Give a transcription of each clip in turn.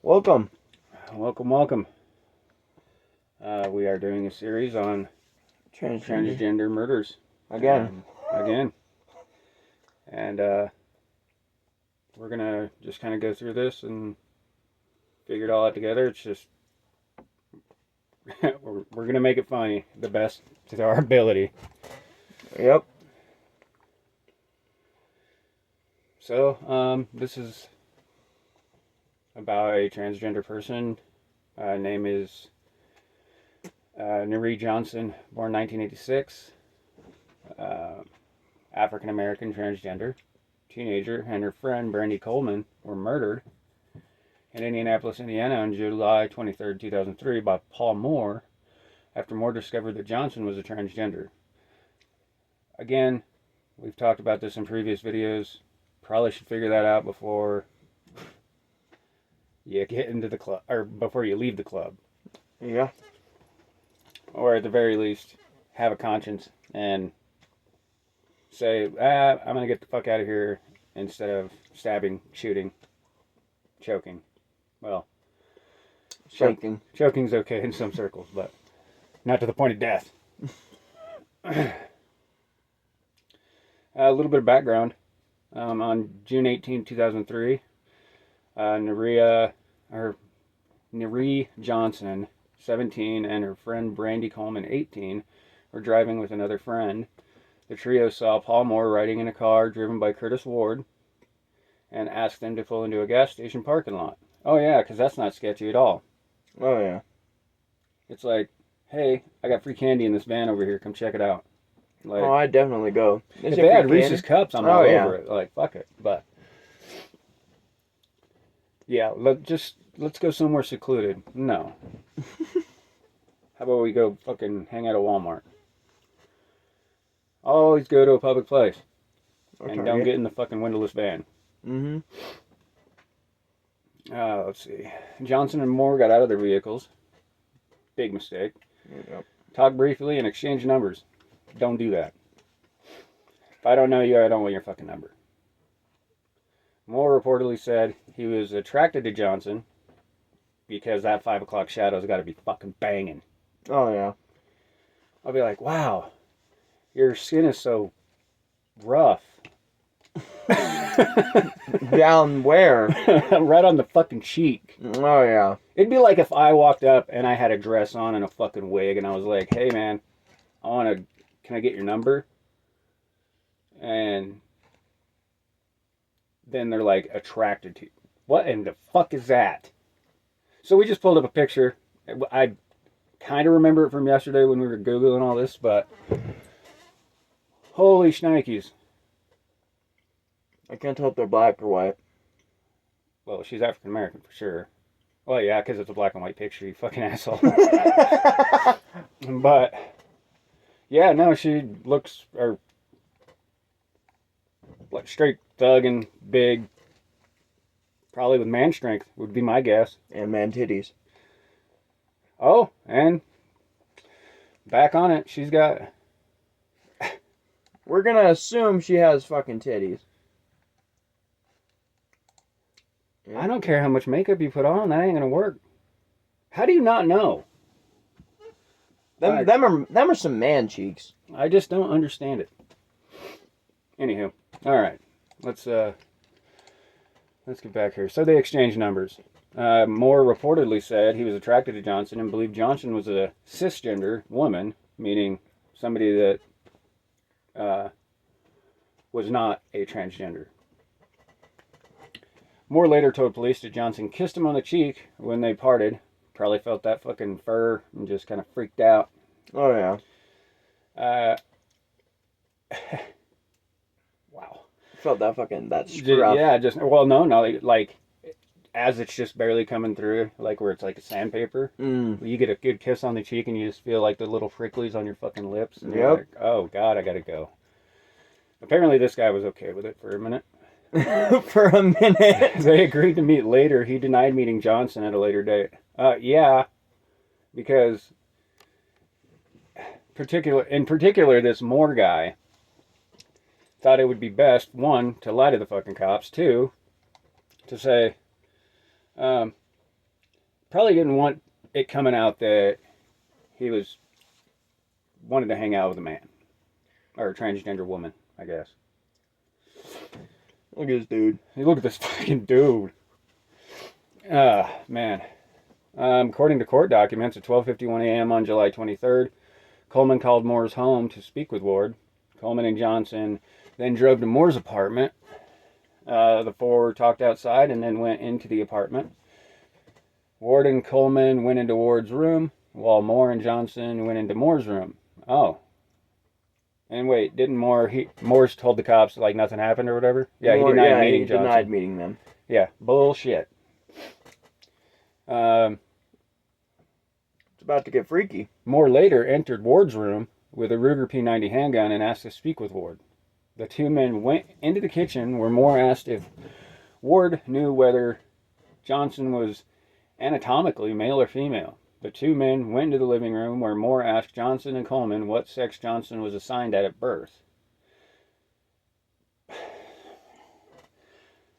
Welcome. Welcome. We are doing a series on transgender murders. Again. Again. And we're going to just kind of go through this and figure it all out together. It's just, we're going to make it funny, the best to our ability. Yep. So, this is about a transgender person. Name is Nireah Johnson, born 1986. African American, transgender, teenager, and her friend Brandie Coleman were murdered in Indianapolis, Indiana on July 23rd, 2003 by Paul Moore after Moore discovered that Johnson was a transgender. Again, we've talked about this in previous videos. Probably should figure that out before you get into the club, or before you leave the club. Yeah. Or at the very least, have a conscience and say, I'm going to get the fuck out of here instead of stabbing, shooting, choking. Well, choking's okay in some circles, but not to the point of death. A little bit of background. On June 18, 2003, Nireah Johnson, 17, and her friend Brandie Coleman, 18, were driving with another friend. The trio saw Paul Moore riding in a car driven by Curtis Ward and asked them to pull into a gas station parking lot. Oh yeah, because that's not sketchy at all. Oh yeah. It's like, hey, I got free candy in this van over here. Come check it out. Like, I'd definitely go. If they had Reese's Cups, I'm all over it. Like, fuck it. But yeah, let's go somewhere secluded. No. How about we go fucking hang out at Walmart? Always go to a public place. And don't get in the fucking windowless van. Mm-hmm. Let's see. Johnson and Moore got out of their vehicles. Big mistake. Yep. Talk briefly and exchange numbers. Don't do that. If I don't know you, I don't want your fucking number. Moore reportedly said he was attracted to Johnson because that 5 o'clock shadow's got to be fucking banging. Oh yeah. I'll be like, wow, your skin is so rough. Down where? Right on the fucking cheek. Oh yeah. It'd be like if I walked up and I had a dress on and a fucking wig and I was like, hey man, can I get your number? And then they're like attracted to you. What in the fuck is that? So we just pulled up a picture. I kind of remember it from yesterday when we were Googling all this, but holy shnikes. I can't tell if they're black or white. Well, she's African American for sure. Well, yeah, because it's a black and white picture, you fucking asshole. But yeah, no, she looks like straight thug and big. Probably with man strength would be my guess. And man titties. Oh, and back on it, she's got... We're gonna assume she has fucking titties. I don't care how much makeup you put on, that ain't gonna work. How do you not know? Them are some man cheeks. I just don't understand it. Anywho, all right, let's get back here. So they exchanged numbers. Moore reportedly said he was attracted to Johnson and believed Johnson was a cisgender woman, meaning somebody that was not a transgender. Moore later told police that Johnson kissed him on the cheek when they parted. Probably felt that fucking fur and just kind of freaked out. Oh yeah. Wow. Felt that scruff. Yeah, no, like as it's just barely coming through, like where it's like a sandpaper. You get a good kiss on the cheek and you just feel like the little pricklies on your fucking lips. And you're like, oh God, I gotta go. Apparently this guy was okay with it for a minute. For a minute. They agreed to meet later. He denied meeting Johnson at a later date. Yeah, because in particular, this Moore guy thought it would be best, one, to lie to the fucking cops, two, to say, probably didn't want it coming out that he wanted to hang out with a man. Or a transgender woman, I guess. Look at this dude. Hey, look at this fucking dude. Man. According to court documents, at 12:51 a.m. on July 23rd, Coleman called Moore's home to speak with Ward. Coleman and Johnson then drove to Moore's apartment. The four talked outside and then went into the apartment. Ward and Coleman went into Ward's room, while Moore and Johnson went into Moore's room. Oh. And wait, didn't Moore's told the cops like nothing happened or whatever? Yeah, he denied meeting Johnson. Denied meeting them. Yeah, bullshit. It's about to get freaky. Moore later entered Ward's room with a Ruger P90 handgun and asked to speak with Ward. The two men went into the kitchen where Moore asked if Ward knew whether Johnson was anatomically male or female. The two men went into the living room where Moore asked Johnson and Coleman what sex Johnson was assigned at birth.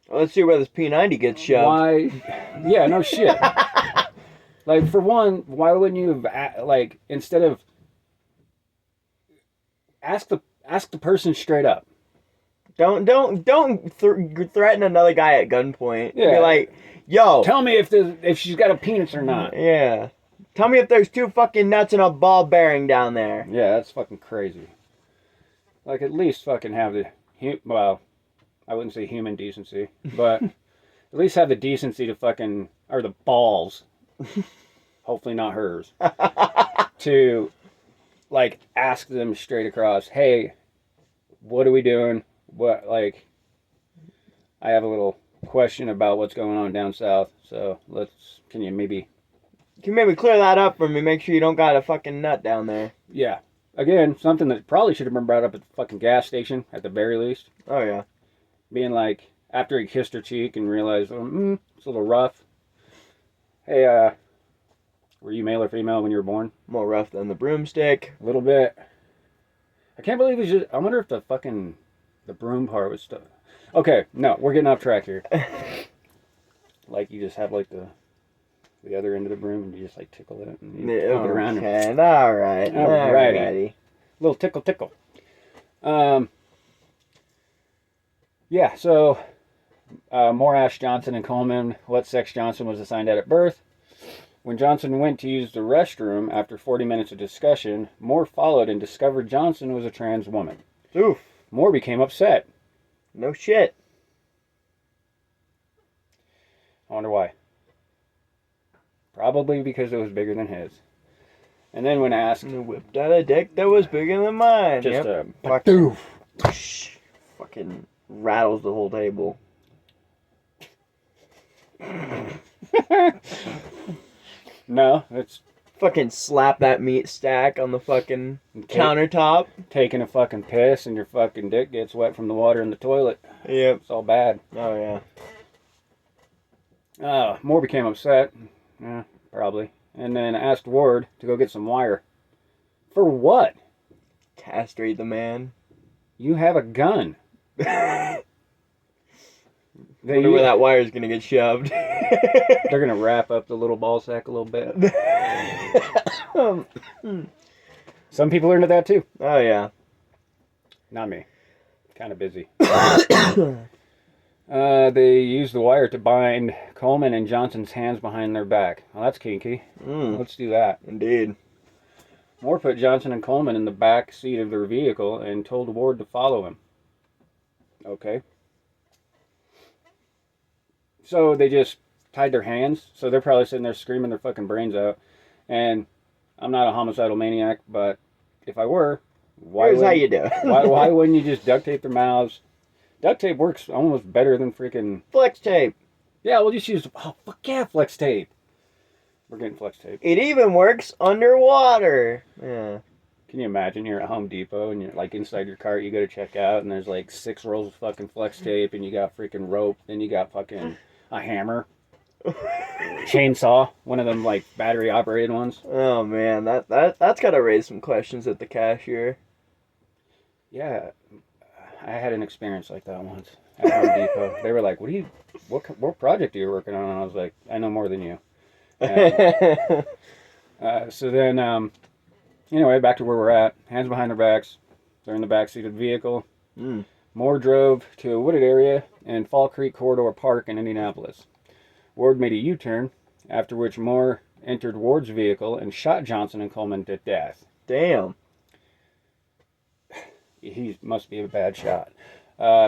Well, let's see where this P90 gets shoved. Why? Yeah, no shit. Like, for one, why wouldn't you have, like, instead of ask the person straight up. Don't threaten another guy at gunpoint. Yeah. Be like, yo, tell me if she's got a penis or not. Yeah. Tell me if there's two fucking nuts and a ball bearing down there. Yeah, that's fucking crazy. Like, at least fucking have the, well, I wouldn't say human decency, but at least have the decency to fucking, or the balls, hopefully not hers, to, like, ask them straight across, hey, what are we doing? What, like, I have a little question about what's going on down south, so can you maybe clear that up for me? Make sure you don't got a fucking nut down there. Yeah. Again, something that probably should have been brought up at the fucking gas station, at the very least. Oh, yeah. Being like, after he kissed her cheek and realized, it's a little rough. Hey, were you male or female when you were born? More rough than the broomstick. A little bit. I can't believe it's just, I wonder if the broom part was stuff. Okay, no, we're getting off track here. Like, you just have, like, the other end of the broom and you just, like, tickle it and you move it around. Okay, alright. Alrighty. Little tickle. Yeah, so Moore asked Johnson and Coleman what sex Johnson was assigned at birth. When Johnson went to use the restroom after 40 minutes of discussion, Moore followed and discovered Johnson was a trans woman. Oof. Moore became upset. No shit. I wonder why. Probably because it was bigger than his. And then when asked... And whipped out a dick that was bigger than mine. Just fucking rattles the whole table. No, it's... Fucking slap that meat stack on the fucking countertop. Taking a fucking piss and your fucking dick gets wet from the water in the toilet. Yep. It's all bad. Oh, yeah. Moore became upset. Yeah, probably. And then asked Ward to go get some wire. For what? Castrate the man. You have a gun. Wonder where that wire's gonna get shoved. They're gonna wrap up the little ball sack a little bit. Some people are into that too. Oh, yeah. Not me. Kind of busy. They used the wire to bind Coleman and Johnson's hands behind their back. Well, that's kinky. Let's do that. Indeed. Moore put Johnson and Coleman in the back seat of their vehicle and told Ward to follow him. Okay. So they just tied their hands. So they're probably sitting there screaming their fucking brains out. And I'm not a homicidal maniac, but if I were, here's how you do it. why wouldn't you just duct tape their mouths? Duct tape works almost better than freaking... Flex tape. Yeah, we'll just use... Oh, fuck yeah, flex tape. We're getting flex tape. It even works underwater. Yeah. Can you imagine you're at Home Depot and you're like inside your cart, you go to check out and there's like 6 rolls of fucking flex tape and you got freaking rope, then you got fucking a hammer, chainsaw, one of them like battery operated ones. Oh man, that's gotta raise some questions at the cashier. Yeah, I had an experience like that once at Home Depot. They were like, what project are you working on? And I was like, I know more than you. So then, anyway, back to where we're at. Hands behind their backs. They're in the back seat of the vehicle. Mm. Moore drove to a wooded area in Fall Creek Corridor Park in Indianapolis. Ward made a U-turn, after which Moore entered Ward's vehicle and shot Johnson and Coleman to death. Damn. He must be a bad shot.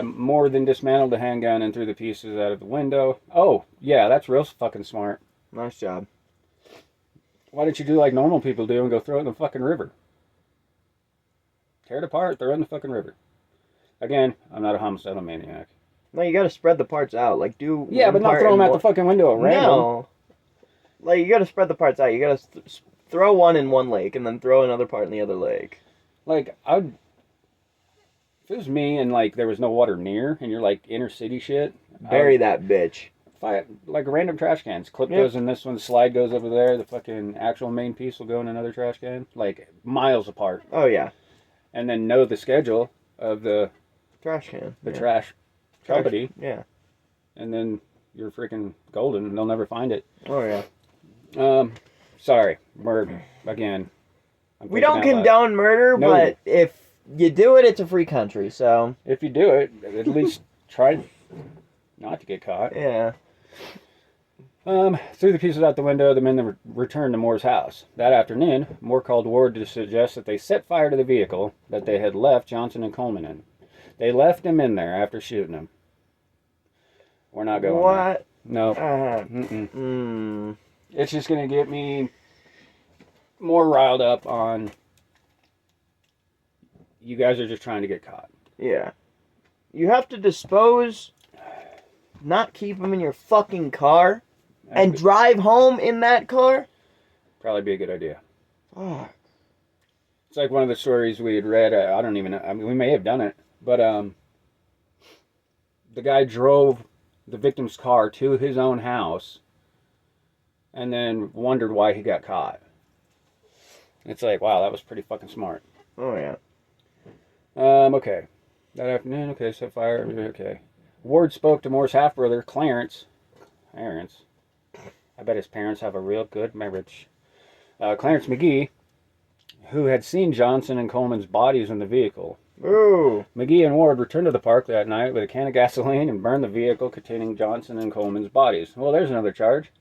Moore then dismantled the handgun and threw the pieces out of the window. Oh, yeah, that's real fucking smart. Nice job. Why didn't you do like normal people do and go throw it in the fucking river? Tear it apart, throw it in the fucking river. Again, I'm not a homicidal maniac. No, you gotta spread the parts out. Like, do. Yeah, but not throw them out the fucking window at random. No. Like, you gotta spread the parts out. You gotta throw one in one lake and then throw another part in the other lake. Like, if it was me and, like, there was no water near and you're, like, inner city shit. Bury that bitch. Like, random trash cans. Clip goes in this one, the slide goes over there, the fucking actual main piece will go in another trash can. Like, miles apart. Oh, yeah. And then know the schedule of the trash can. The trash company. Yeah. And then you're freaking golden and they'll never find it. Oh, yeah. Sorry. Again. We don't condone murder, no. But if you do it, it's a free country, so. If you do it, at least try not to get caught. Yeah. Threw the pieces out the window, the men returned to Moore's house. That afternoon, Moore called Ward to suggest that they set fire to the vehicle that they had left Johnson and Coleman in. They left him in there after shooting him. We're not going what? There. No. It's just going to get me more riled up on you guys are just trying to get caught. Yeah. You have to dispose, not keep them in your fucking car, and drive home in that car? Probably be a good idea. Fuck. It's like one of the stories we had read. I don't even know. I mean, we may have done it. But the guy drove the victim's car to his own house and then wondered why he got caught. It's like, wow, that was pretty fucking smart. Oh, yeah. Okay. That afternoon, okay, set fire, okay. Ward spoke to Moore's half-brother, Clarence. I bet his parents have a real good marriage. Clarence McGee, who had seen Johnson and Coleman's bodies in the vehicle. Ooh. McGee and Ward returned to the park that night with a can of gasoline and burned the vehicle containing Johnson and Coleman's bodies. Well, there's another charge.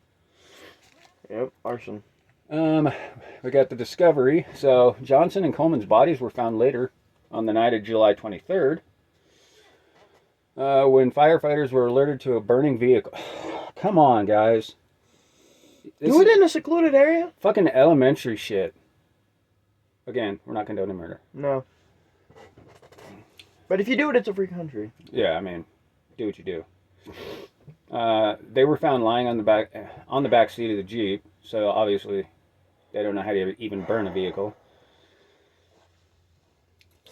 Yep, arson. We got the discovery. So, Johnson and Coleman's bodies were found later on the night of July 23rd. When firefighters were alerted to a burning vehicle. Come on, guys. Do it in a secluded area? Fucking elementary shit. Again, we're not condoning murder. No. But if you do it, it's a free country. Yeah, I mean, do what you do. They were found lying on the back seat of the Jeep, so obviously they don't know how to even burn a vehicle.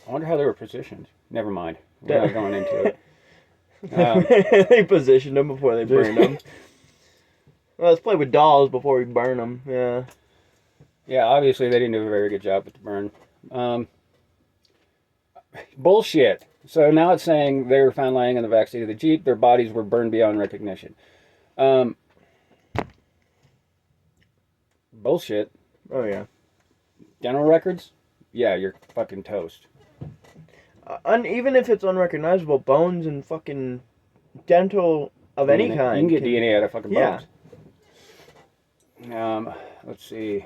I wonder how they were positioned. Never mind. We're not going into it. They positioned them before they burned them. Well, let's play with dolls before we burn them. Yeah. Yeah, obviously they didn't do a very good job with the burn. Bullshit. So now it's saying they were found lying in the backseat of the Jeep. Their bodies were burned beyond recognition. Bullshit. Oh, yeah. Dental records? Yeah, you're fucking toast. Even if it's unrecognizable, bones and fucking dental of any kind. You can get DNA out of fucking bones. Yeah. Let's see.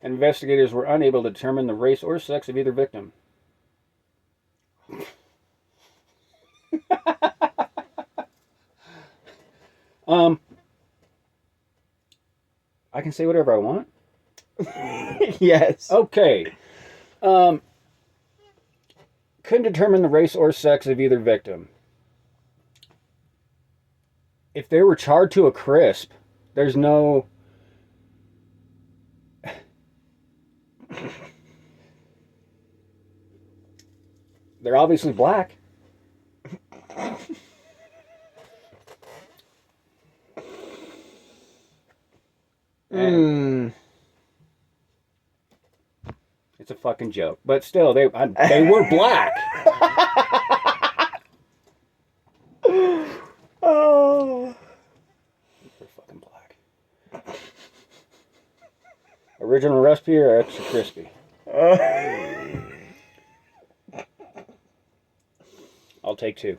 Investigators were unable to determine the race or sex of either victim. I can say whatever I want? Yes. Okay. Couldn't determine the race or sex of either victim. If they were charred to a crisp, there's no... They're obviously black. It's a fucking joke. But still, they were black. Oh. They're fucking black. Original recipe or extra crispy? I'll take 2.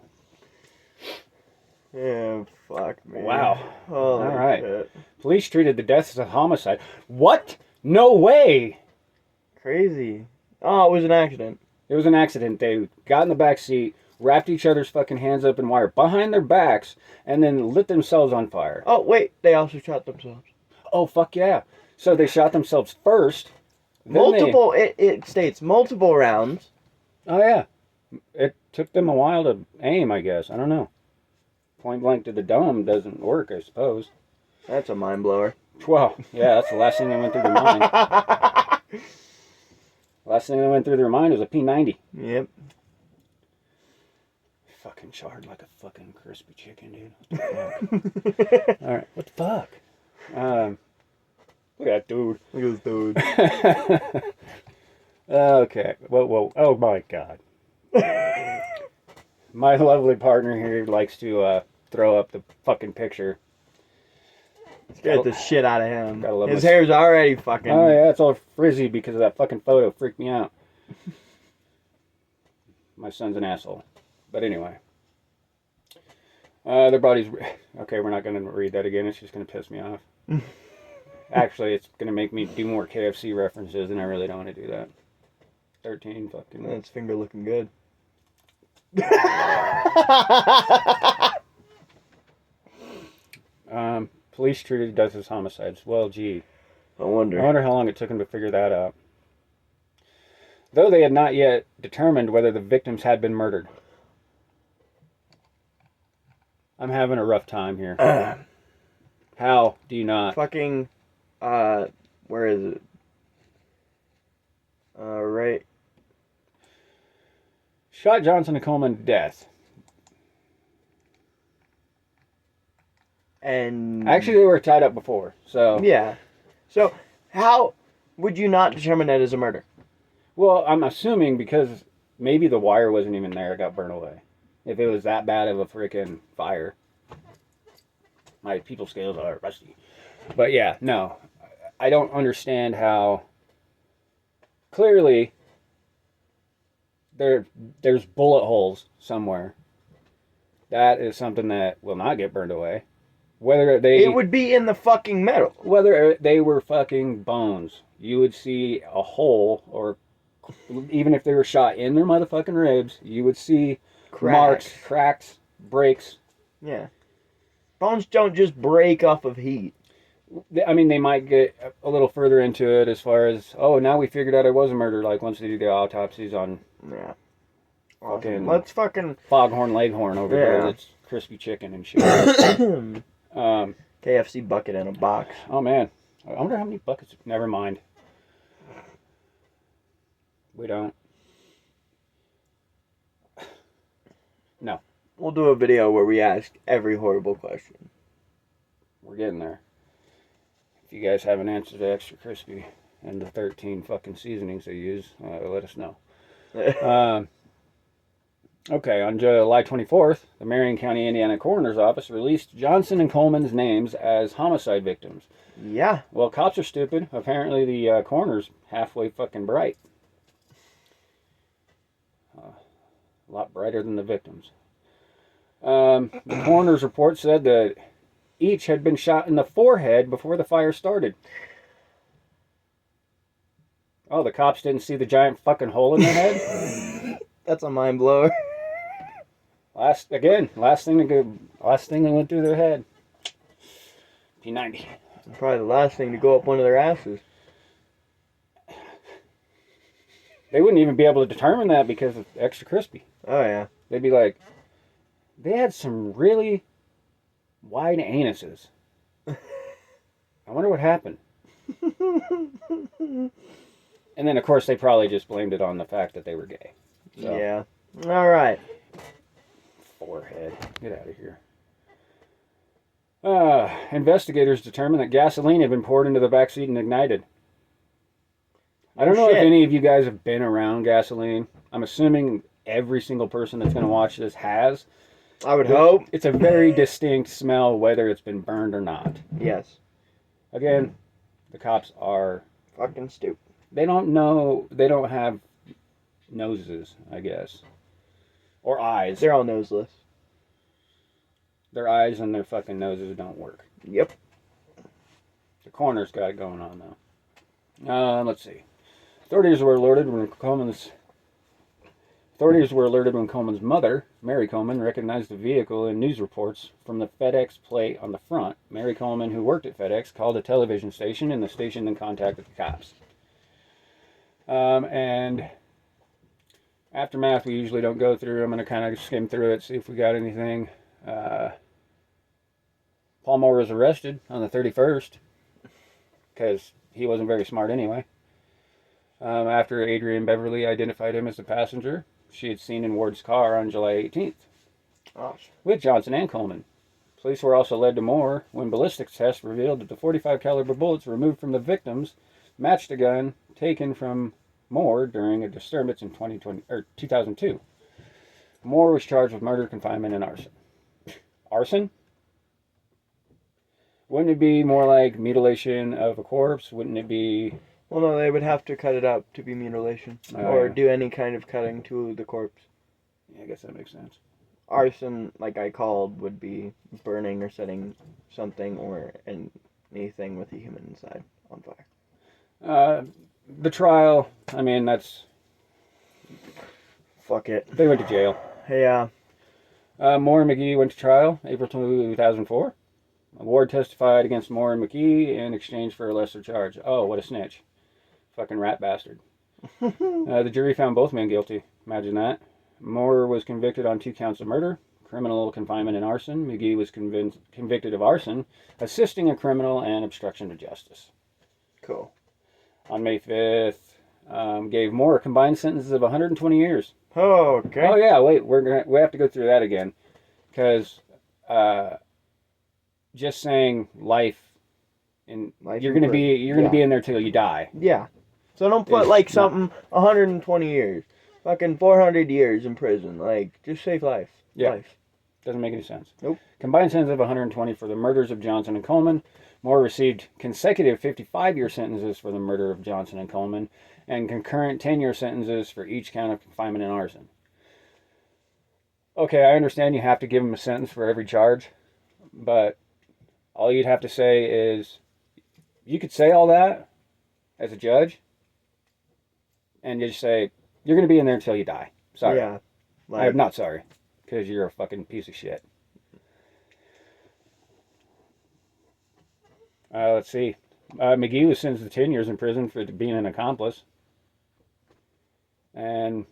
Yeah, fuck me. Wow. Holy All right. shit. Police treated the death as a homicide. What? No way! Crazy. Oh, it was an accident. It was an accident. They got in the back seat, wrapped each other's fucking hands up in wire behind their backs, and then lit themselves on fire. Oh, wait. They also shot themselves. Oh, fuck yeah. So they shot themselves first. Multiple, it states multiple rounds. Oh, yeah. It took them a while to aim, I guess. I don't know. Point blank to the dome doesn't work, I suppose. That's a mind blower. Well, yeah, that's the last thing that went through their mind. Last thing that went through their mind was a P90. Yep. Fucking charred like a fucking crispy chicken, dude. What the fuck? Alright, what the fuck? Look at that dude. Look at this dude. Okay. Whoa. Oh my god. My lovely partner here likes to throw up the fucking picture. Scared the shit out of him. Gotta love His my- hair's already fucking... Oh yeah, it's all frizzy because of that fucking photo. Freaked me out. My son's an asshole. But anyway. Their bodies... Okay, we're not going to read that again. It's just going to piss me off. Actually, it's going to make me do more KFC references, and I really don't want to do that. 13 fucking... That's finger looking good. Police treated deaths as homicides. Well, gee. I wonder. I wonder how long it took them to figure that out. Though they had not yet determined whether the victims had been murdered. I'm having a rough time here. How do you not? Fucking, where is it? Right. Shot Johnson and Coleman to death. And... Actually, they were tied up before, so... Yeah. So, how would you not determine that as a murder? Well, I'm assuming because maybe the wire wasn't even there, it got burned away. If it was that bad of a freaking fire. My people skills are rusty. But yeah, no. I don't understand how... Clearly, there's bullet holes somewhere. That is something that will not get burned away. Whether they... It would be in the fucking metal. Whether they were fucking bones, you would see a hole, or even if they were shot in their motherfucking ribs, you would see marks, cracks, breaks. Yeah. Bones don't just break off of heat. I mean, they might get a little further into it as far as, oh, now we figured out it was a murder, like once they do the autopsies on Yeah. fucking... Let's fucking... Foghorn Leghorn over Yeah. there that's crispy chicken and shit. KFC bucket in a box. Oh, man. I wonder how many buckets... Never mind. We don't. No. We'll do a video where we ask every horrible question. We're getting there. If you guys have an answer to extra crispy and the 13 fucking seasonings they use, let us know. Okay, on July 24th, the Marion County, Indiana Coroner's Office released Johnson and Coleman's names as homicide victims. Yeah. Well, cops are stupid. Apparently the coroner's halfway fucking bright. A lot brighter than the victims. The coroner's report said that each had been shot in the forehead before the fire started. Oh, the cops didn't see the giant fucking hole in their head? That's a mind blower. Last thing that went through their head. P90. Probably the last thing to go up one of their asses. They wouldn't even be able to determine that because of extra crispy. Oh, yeah. They'd be like, they had some really wide anuses. I wonder what happened. And then, of course, they probably just blamed it on the fact that they were gay. So. Yeah. All right. Forehead. Get out of here. Investigators determined that gasoline had been poured into the backseat and ignited. I don't know if any of you guys have been around gasoline. I'm assuming every single person that's going to watch this has. I would hope. It's a very distinct smell whether it's been burned or not. Yes. Again, the cops are Fucking stupid. They don't know. They don't have noses, I guess, or eyes. They're all noseless. Their eyes and their fucking noses don't work. Yep. The coroner's got it going on though. Let's see. Authorities were alerted when Coleman's mother, Mary Coleman, recognized the vehicle in news reports from the FedEx plate on the front. Mary Coleman, who worked at FedEx, called a television station, and the station then contacted the cops. And aftermath, we usually don't go through. I'm going to kind of skim through it, see if we got anything. Paul Moore was arrested on the 31st because he wasn't very smart anyway. After Adrienne Beverly identified him as the passenger she had seen in Ward's car on July 18th with Johnson and Coleman. Police were also led to Moore when ballistics tests revealed that the .45 caliber bullets removed from the victims matched a gun taken from Moore during a disturbance in 2002. Moore was charged with murder, confinement, and arson. Arson? Wouldn't it be more like mutilation of a corpse? Wouldn't it be... Well, no, they would have to cut it up to be mutilation. Or do any kind of cutting to the corpse. Yeah, I guess that makes sense. Arson, like I called, would be burning or setting something or anything with a human inside on fire. The trial, I mean, that's... Fuck it. They went to jail. Yeah. Moore and McGee went to trial April 2004. Ward testified against Moore and McGee in exchange for a lesser charge. Oh, what a snitch. Fucking rat bastard. The jury found both men guilty. Imagine that. Moore was convicted on 2 counts of murder, criminal confinement, and arson. McGee was convicted of arson, assisting a criminal, and obstruction of justice. Cool. On May 5th, gave Moore combined sentences of 120 years. Oh, okay. Oh yeah, wait, we have to go through that again, because just saying life, you're gonna be in there till you die. Yeah. So don't put something 120 years, fucking 400 years in prison. Like, just save life. Yeah. Life. Doesn't make any sense. Nope. Combined sentence of 120 for the murders of Johnson and Coleman. Moore received consecutive 55-year sentences for the murder of Johnson and Coleman, and concurrent 10-year sentences for each count of confinement and arson. Okay, I understand you have to give him a sentence for every charge, but all you'd have to say is, you could say all that as a judge, and just say, you're going to be in there until you die. Sorry. Yeah. I'm not sorry, because you're a fucking piece of shit. Let's see. McGee was sentenced to 10 years in prison for being an accomplice. And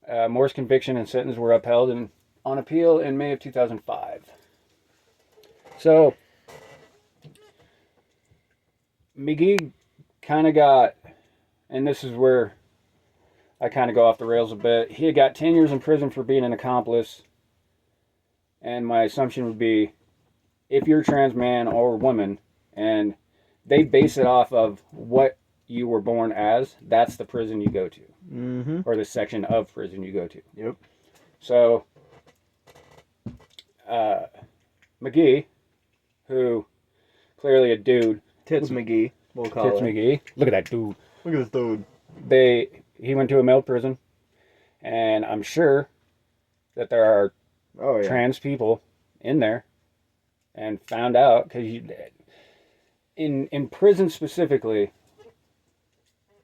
Moore's conviction and sentence were upheld on appeal in May of 2005. So, McGee kind of got, and this is where I kind of go off the rails a bit. He had got 10 years in prison for being an accomplice. And my assumption would be, if you're a trans man or woman, and they base it off of what you were born as, that's the prison you go to. Mm-hmm. Or the section of prison you go to. Yep. So, McGee, who clearly a dude. Tits McGee, we'll call Tits it. McGee. Look at that dude. Look at this dude. He went to a male prison, and I'm sure that there are trans people in there, and found out, because in prison specifically,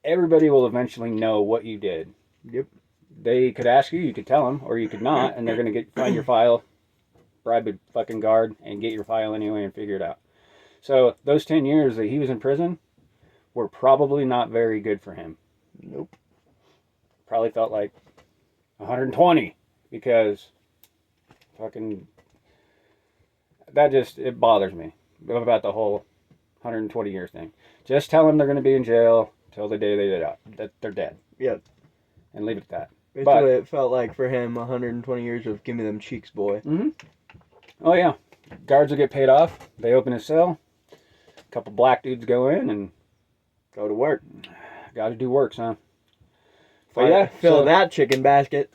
everybody will eventually know what you did. Yep. They could ask you, you could tell them, or you could not, and they're going to find your file, bribe a fucking guard, and get your file anyway and figure it out. So those 10 years that he was in prison were probably not very good for him. Nope. Probably felt like 120, because fucking, it bothers me about the whole 120 years thing. Just tell them they're going to be in jail till the day that they're dead. Yep. And leave it at that. That's what it felt like for him, 120 years of give me them cheeks, boy. Mm-hmm. Oh, yeah. Guards will get paid off. They open his cell. A couple black dudes go in and go to work. Got to do work, son. But yeah, fill that chicken basket.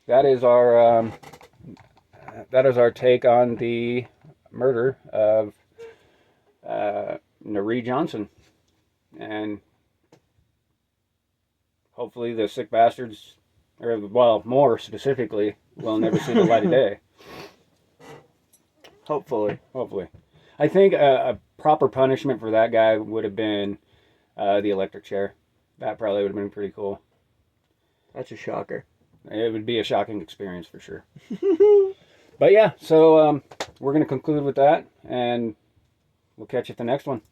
That is our take on the murder of Nireah Johnson. And hopefully the sick bastards, or well, more specifically, will never see the light of day. Hopefully. Hopefully. I think a proper punishment for that guy would have been the electric chair. That probably would have been pretty cool. That's a shocker. It would be a shocking experience for sure. But yeah, so we're going to conclude with that, and we'll catch you at the next one.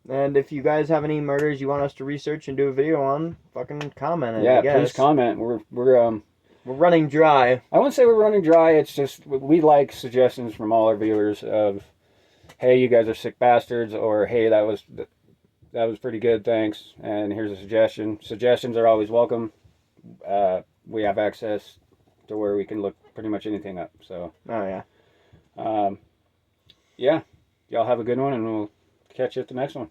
And if you guys have any murders you want us to research and do a video on, fucking comment it, Yeah, I guess. please comment. We're running dry. I wouldn't say we're running dry. It's just we like suggestions from all our viewers of, hey, you guys are sick bastards, or hey, that was pretty good, thanks, and here's a suggestion. Suggestions are always welcome. We have access to where we can look pretty much anything up. So. Oh yeah. Yeah. Y'all have a good one, and we'll catch you at the next one.